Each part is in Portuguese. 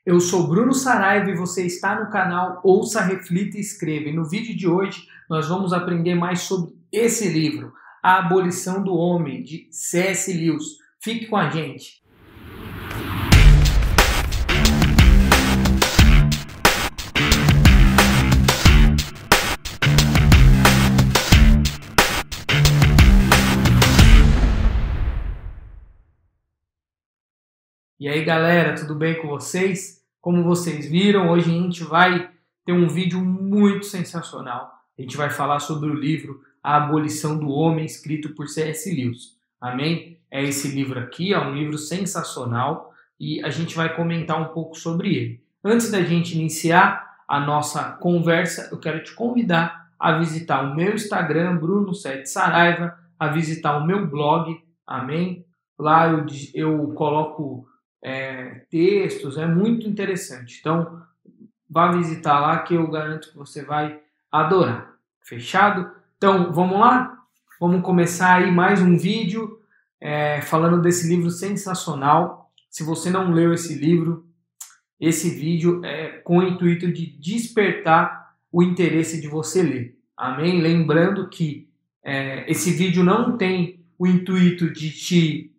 Eu sou Bruno Saraiva e você está no canal Ouça, Reflita e Escreva. E no vídeo de hoje nós vamos aprender mais sobre esse livro, A Abolição do Homem, de C.S. Lewis. Fique com a gente. E aí galera, tudo bem com vocês? Como vocês viram, hoje a gente vai ter um vídeo muito sensacional. A gente vai falar sobre o livro A Abolição do Homem, escrito por C.S. Lewis. Amém? É esse livro aqui, é um livro sensacional e a gente vai comentar um pouco sobre ele. Antes da gente iniciar a nossa conversa, eu quero te convidar a visitar o meu Instagram, Bruno7Saraiva, a visitar o meu blog, amém? Lá eu coloco textos, é muito interessante. Então, vá visitar lá que eu garanto que você vai adorar. Fechado? Então, vamos lá? Vamos começar aí mais um vídeo falando desse livro sensacional. Se você não leu esse livro, esse vídeo é com o intuito de despertar o interesse de você ler. Amém? Lembrando que esse vídeo não tem o intuito de te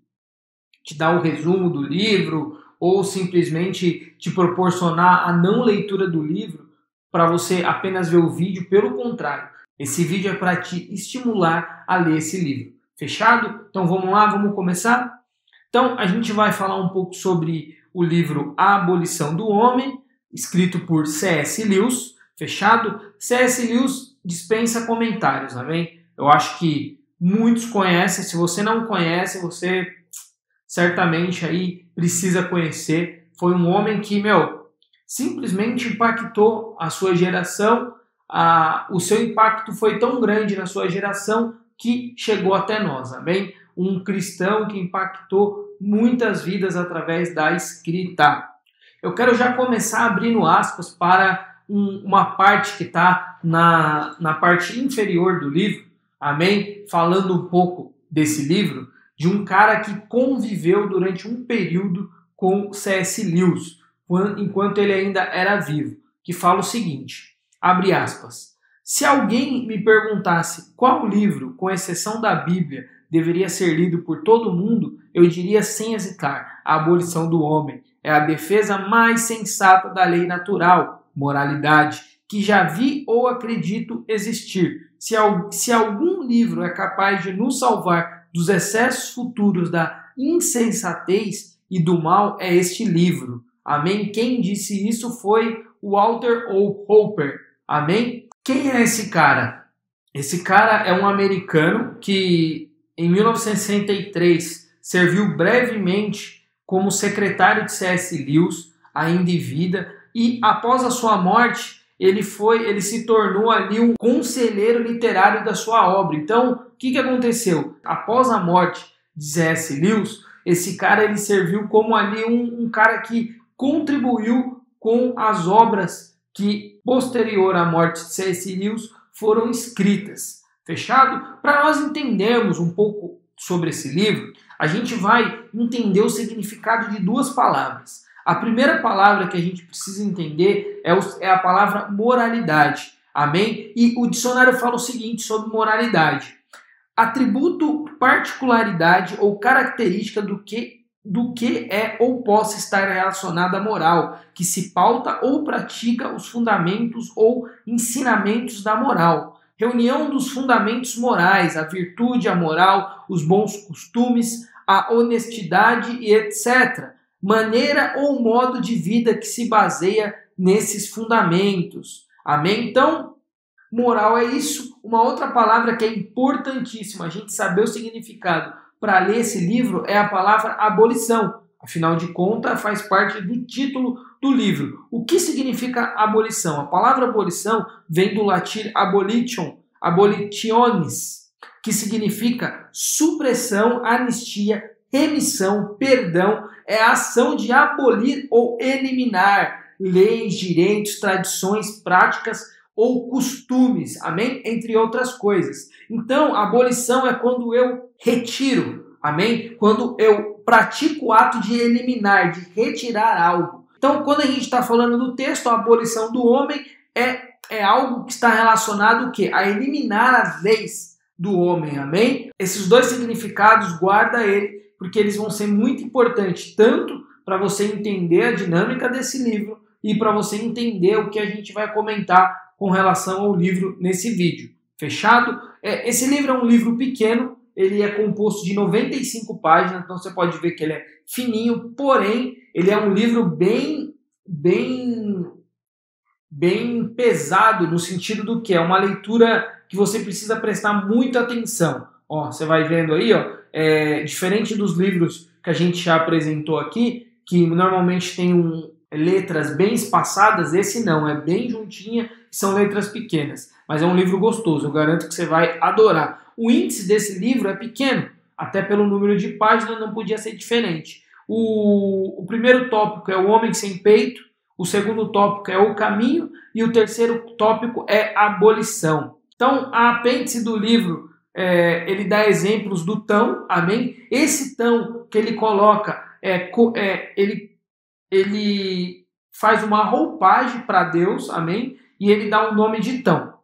dar o resumo do livro ou simplesmente te proporcionar a não leitura do livro para você apenas ver o vídeo. Pelo contrário, esse vídeo é para te estimular a ler esse livro. Fechado? Então vamos lá, vamos começar? Então a gente vai falar um pouco sobre o livro A Abolição do Homem, escrito por C.S. Lewis. Fechado? C.S. Lewis dispensa comentários, amém? Eu acho que muitos conhecem. Se você não conhece, você certamente aí precisa conhecer. Foi um homem que, simplesmente impactou a sua geração. O seu impacto foi tão grande na sua geração que chegou até nós, amém? Um cristão que impactou muitas vidas através da escrita. Eu quero já começar abrindo aspas para uma parte que está na parte inferior do livro, amém? Falando um pouco desse livro, de um cara que conviveu durante um período com C.S. Lewis, enquanto ele ainda era vivo, que fala o seguinte, abre aspas, se alguém me perguntasse qual livro, com exceção da Bíblia, deveria ser lido por todo mundo, eu diria sem hesitar, A Abolição do Homem. É a defesa mais sensata da lei natural, moralidade, que já vi ou acredito existir. Se algum livro é capaz de nos salvar dos excessos futuros da insensatez e do mal, é este livro. Amém? Quem disse isso foi Walter Hooper. Amém? Quem é esse cara? Esse cara é um americano que em 1963 serviu brevemente como secretário de C.S. Lewis, ainda em vida, e após a sua morte ele se tornou ali um conselheiro literário da sua obra. Então, o que aconteceu? Após a morte de C.S. Lewis, esse cara ele serviu como ali um cara que contribuiu com as obras que, posterior à morte de C.S. Lewis, foram escritas. Fechado? Para nós entendermos um pouco sobre esse livro, a gente vai entender o significado de duas palavras. A primeira palavra que a gente precisa entender é a palavra moralidade. Amém? E o dicionário fala o seguinte sobre moralidade. Atributo, particularidade ou característica do que é ou possa estar relacionado à moral, que se pauta ou pratica os fundamentos ou ensinamentos da moral. Reunião dos fundamentos morais, a virtude, a moral, os bons costumes, a honestidade e etc. Maneira ou modo de vida que se baseia nesses fundamentos. Amém? Então, moral é isso. Uma outra palavra que é importantíssima a gente saber o significado para ler esse livro é a palavra abolição. Afinal de contas, faz parte do título do livro. O que significa abolição? A palavra abolição vem do latim abolitionis, que significa supressão, anistia, remissão, perdão, é a ação de abolir ou eliminar leis, direitos, tradições, práticas ou costumes, amém? Entre outras coisas. Então, a abolição é quando eu retiro, amém? Quando eu pratico o ato de eliminar, de retirar algo. Então, quando a gente está falando do texto, a abolição do homem é algo que está relacionado o quê? A eliminar as leis do homem, amém? Esses dois significados, guarda ele, porque eles vão ser muito importantes, tanto para você entender a dinâmica desse livro e para você entender o que a gente vai comentar com relação ao livro nesse vídeo. Fechado? Esse livro é um livro pequeno, ele é composto de 95 páginas, então você pode ver que ele é fininho, porém, ele é um livro bem pesado, no sentido do que é uma leitura que você precisa prestar muita atenção. Ó, você vai vendo aí, ó, diferente dos livros que a gente já apresentou aqui, que normalmente tem letras bem espaçadas, esse não, é bem juntinha, são letras pequenas, mas é um livro gostoso, eu garanto que você vai adorar. O índice desse livro é pequeno, até pelo número de páginas não podia ser diferente. O primeiro tópico é o homem sem peito, o segundo tópico é o caminho e o terceiro tópico é a abolição. Então, a apêndice do livro, ele dá exemplos do tão, amém? Esse tão que ele coloca, ele faz uma roupagem para Deus, amém? E ele dá um nome de tão.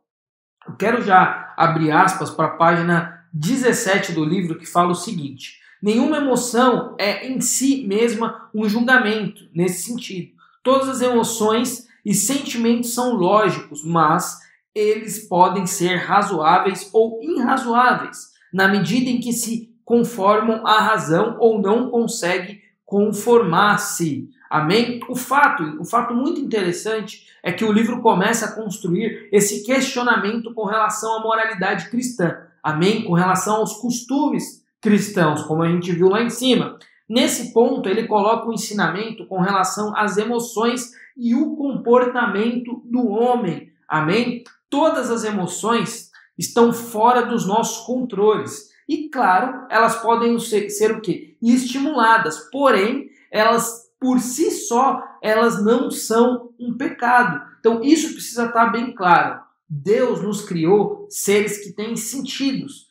Eu quero já abrir aspas para a página 17 do livro, que fala o seguinte: nenhuma emoção é em si mesma um julgamento, nesse sentido. Todas as emoções e sentimentos são lógicos, mas eles podem ser razoáveis ou irrazoáveis, na medida em que se conformam à razão ou não conseguem conformar-se. Amém? O fato muito interessante é que o livro começa a construir esse questionamento com relação à moralidade cristã. Amém? Com relação aos costumes cristãos, como a gente viu lá em cima. Nesse ponto, ele coloca o ensinamento com relação às emoções e o comportamento do homem. Amém? Todas as emoções estão fora dos nossos controles. E, claro, elas podem ser o quê? Estimuladas. Porém, elas, por si só, elas não são um pecado. Então, isso precisa estar bem claro. Deus nos criou seres que têm sentidos.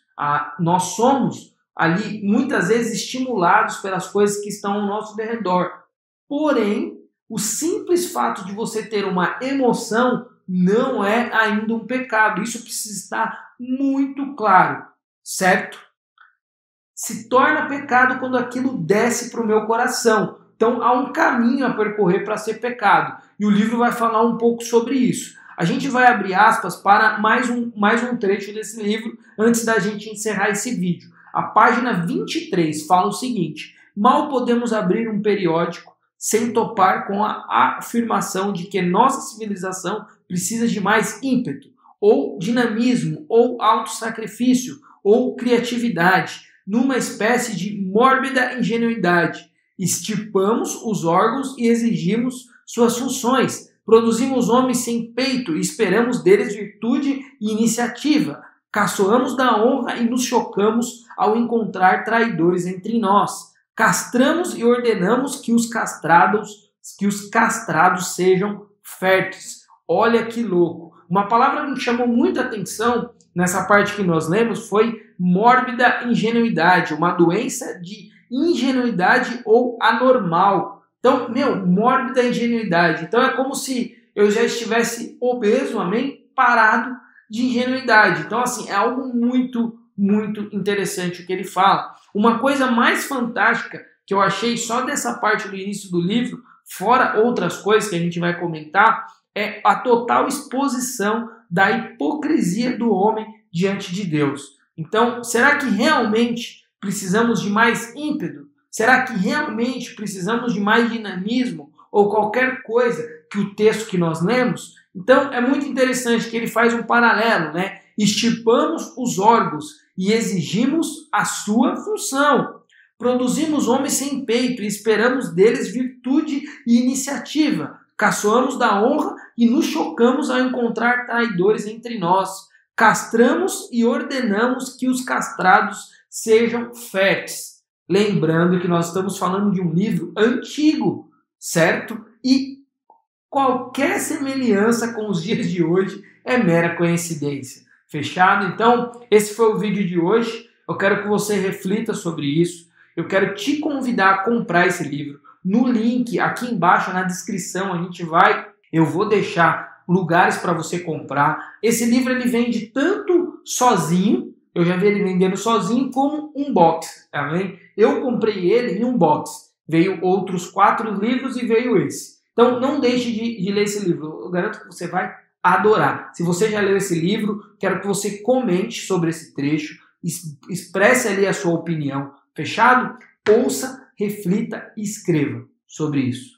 Nós somos ali muitas vezes estimulados pelas coisas que estão ao nosso redor. Porém, o simples fato de você ter uma emoção não é ainda um pecado. Isso precisa estar muito claro, certo? Se torna pecado quando aquilo desce para o meu coração. Então há um caminho a percorrer para ser pecado. E o livro vai falar um pouco sobre isso. A gente vai abrir aspas para mais um trecho desse livro antes da gente encerrar esse vídeo. A página 23 fala o seguinte: mal podemos abrir um periódico sem topar com a afirmação de que nossa civilização precisa de mais ímpeto, ou dinamismo, ou autossacrifício, ou criatividade, numa espécie de mórbida ingenuidade. Estipamos os órgãos e exigimos suas funções. Produzimos homens sem peito e esperamos deles virtude e iniciativa. Caçoamos da honra e nos chocamos ao encontrar traidores entre nós. Castramos e ordenamos que os castrados sejam férteis. Olha que louco. Uma palavra que me chamou muita atenção nessa parte que nós lemos foi mórbida ingenuidade, uma doença de ingenuidade ou anormal. Então, mórbida ingenuidade. Então é como se eu já estivesse obeso, amém? Parado de ingenuidade. Então, assim, é algo muito, muito interessante o que ele fala. Uma coisa mais fantástica que eu achei só dessa parte do início do livro, fora outras coisas que a gente vai comentar, é a total exposição da hipocrisia do homem diante de Deus. Então, será que realmente precisamos de mais ímpeto? Será que realmente precisamos de mais dinamismo ou qualquer coisa que o texto que nós lemos? Então, é muito interessante que ele faz um paralelo, né? Estipamos os órgãos e exigimos a sua função. Produzimos homens sem peito e esperamos deles virtude e iniciativa. Caçoamos da honra e nos chocamos ao encontrar traidores entre nós. Castramos e ordenamos que os castrados sejam férteis. Lembrando que nós estamos falando de um livro antigo, certo? E qualquer semelhança com os dias de hoje é mera coincidência. Fechado? Então, esse foi o vídeo de hoje. Eu quero que você reflita sobre isso. Eu quero te convidar a comprar esse livro. no link aqui embaixo, na descrição, eu vou deixar lugares para você comprar. Esse livro ele vende tanto sozinho, eu já vi ele vendendo sozinho, como um box, tá vendo? Eu comprei ele em um box. Veio outros 4 livros e veio esse. Então não deixe de ler esse livro. Eu garanto que você vai adorar. Se você já leu esse livro, quero que você comente sobre esse trecho, expresse ali a sua opinião. Fechado? Ouça, reflita e escreva sobre isso.